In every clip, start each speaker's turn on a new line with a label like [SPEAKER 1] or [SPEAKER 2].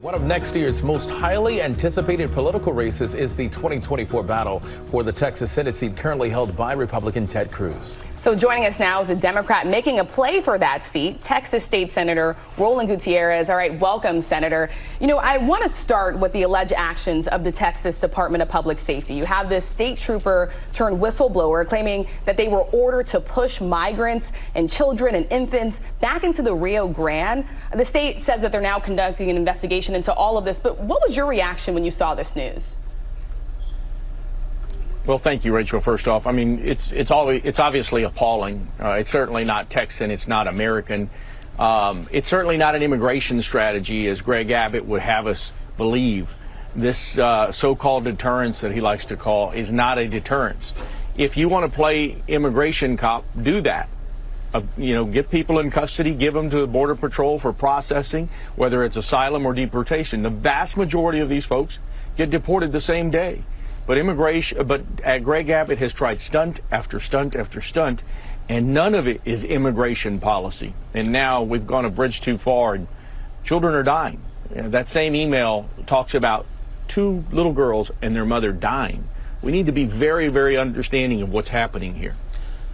[SPEAKER 1] One of next year's most highly anticipated political races is the 2024 battle for the Texas Senate seat currently held by Republican Ted Cruz.
[SPEAKER 2] So joining us now is a Democrat making a play for that seat, Texas State Senator Roland Gutierrez. All right, welcome, Senator. You know, I want to start with the alleged actions of the Texas Department of Public Safety. You have this state trooper turned whistleblower claiming that they were ordered to push migrants and children and infants back into the Rio Grande. The state says that they're now conducting an investigation into all of this, but what was your reaction when you saw this news?
[SPEAKER 3] Well, thank you, Rachel. First off, I mean, it's obviously appalling. It's certainly not Texan. It's not American. It's certainly not an immigration strategy, as Greg Abbott would have us believe. This so-called deterrence that he likes to call is not a deterrence. If you want to play immigration cop, do that. You know, get people in custody, give them to the Border Patrol for processing, whether it's asylum or deportation. The vast majority of these folks get deported the same day. But Greg Abbott has tried stunt after stunt after stunt, and none of it is immigration policy. And now we've gone a bridge too far, and children are dying. That same email talks about 2 little girls and their mother dying. We need to be very, very understanding of what's happening here.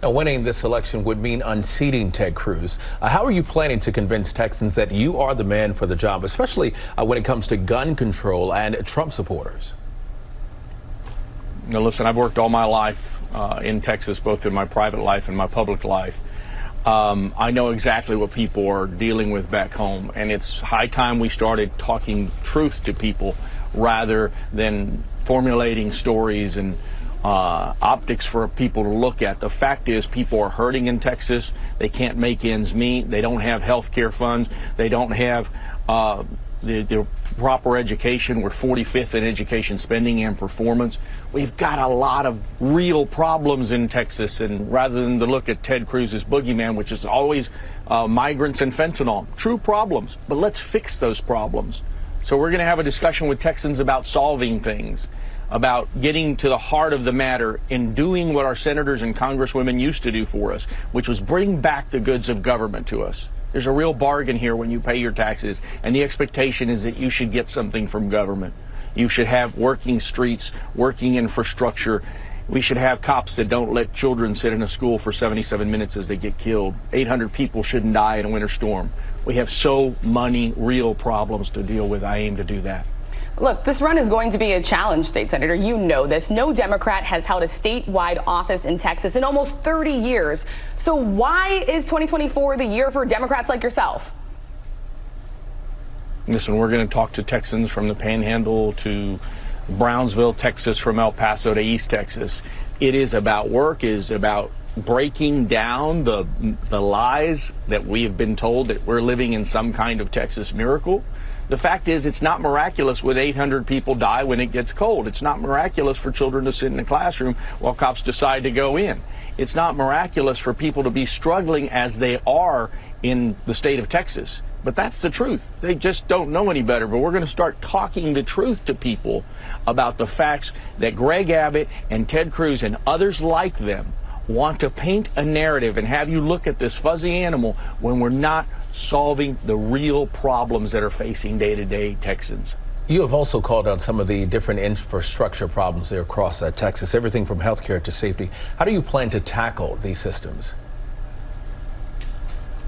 [SPEAKER 1] Now, winning this election would mean unseating Ted Cruz. How are you planning to convince Texans that you are the man for the job, especially when it comes to gun control and Trump supporters?
[SPEAKER 3] Now, listen, I've worked all my life in Texas, both in my private life and my public life. I know exactly what people are dealing with back home, and it's high time we started talking truth to people rather than formulating stories and optics for people to look at. The fact is, people are hurting in Texas. They can't make ends meet. They don't have health care funds. They don't have the proper education. We're 45th in education spending and performance. We've got a lot of real problems in Texas, and rather than to look at Ted Cruz's boogeyman, which is always migrants and fentanyl, true problems, but let's fix those problems. So we're going to have a discussion with Texans about solving things, about getting to the heart of the matter and doing what our senators and congresswomen used to do for us, which was bring back the goods of government to us. There's a real bargain here when you pay your taxes, and the expectation is that you should get something from government. You should have working streets, working infrastructure. We should have cops that don't let children sit in a school for 77 minutes as they get killed. 800 people shouldn't die in a winter storm. We have so many real problems to deal with. I aim to do that.
[SPEAKER 2] Look, this run is going to be a challenge, State Senator. You know this. No Democrat has held a statewide office in Texas in almost 30 years. So why is 2024 the year for Democrats like yourself?
[SPEAKER 3] Listen, we're going to talk to Texans from the Panhandle to Brownsville, Texas, from El Paso to East Texas. It is about work, it is about breaking down the lies that we have been told that we're living in some kind of Texas miracle. The fact is, it's not miraculous when 800 people die when it gets cold. It's not miraculous for children to sit in a classroom while cops decide to go in. It's not miraculous for people to be struggling as they are in the state of Texas. But that's the truth. They just don't know any better. But we're going to start talking the truth to people about the facts that Greg Abbott and Ted Cruz and others like them want to paint a narrative and have you look at this fuzzy animal when we're not solving the real problems that are facing day-to-day Texans.
[SPEAKER 1] You have also called out some of the different infrastructure problems there across Texas, everything from healthcare to safety. How do you plan to tackle these systems?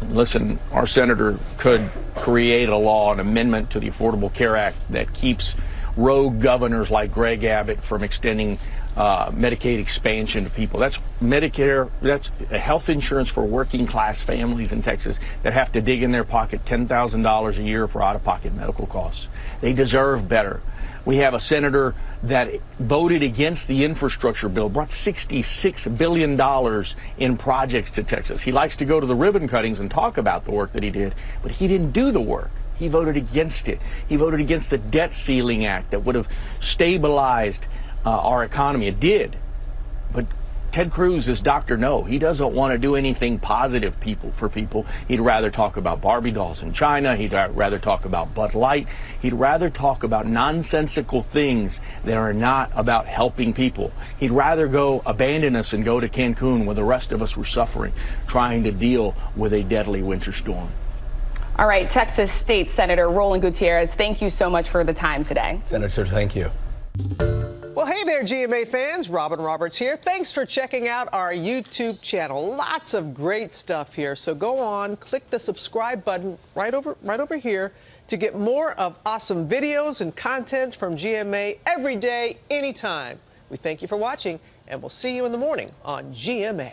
[SPEAKER 3] Listen, our senator could create a law, an amendment to the Affordable Care Act that keeps rogue governors like Greg Abbott from extending Medicaid expansion to people. That's Medicare, that's a health insurance for working class families in Texas that have to dig in their pocket $10,000 a year for out-of-pocket medical costs. They deserve better. We have a senator that voted against the infrastructure bill, brought $66 billion in projects to Texas. He likes to go to the ribbon cuttings and talk about the work that he did, but he didn't do the work. He voted against it. He voted against the Debt Ceiling Act that would have stabilized our economy. It did. But Ted Cruz is Dr. No. He doesn't want to do anything positive for people. He'd rather talk about Barbie dolls in China. He'd rather talk about Bud Light. He'd rather talk about nonsensical things that are not about helping people. He'd rather go abandon us and go to Cancun where the rest of us were suffering, trying to deal with a deadly winter storm.
[SPEAKER 2] All right, Texas State Senator Roland Gutierrez, thank you so much for the time today.
[SPEAKER 1] Senator, thank you.
[SPEAKER 4] Well, hey there, GMA fans. Robin Roberts here. Thanks for checking out our YouTube channel. Lots of great stuff here. So go on, click the subscribe button right over here to get more of awesome videos and content from GMA every day, anytime. We thank you for watching, and we'll see you in the morning on GMA.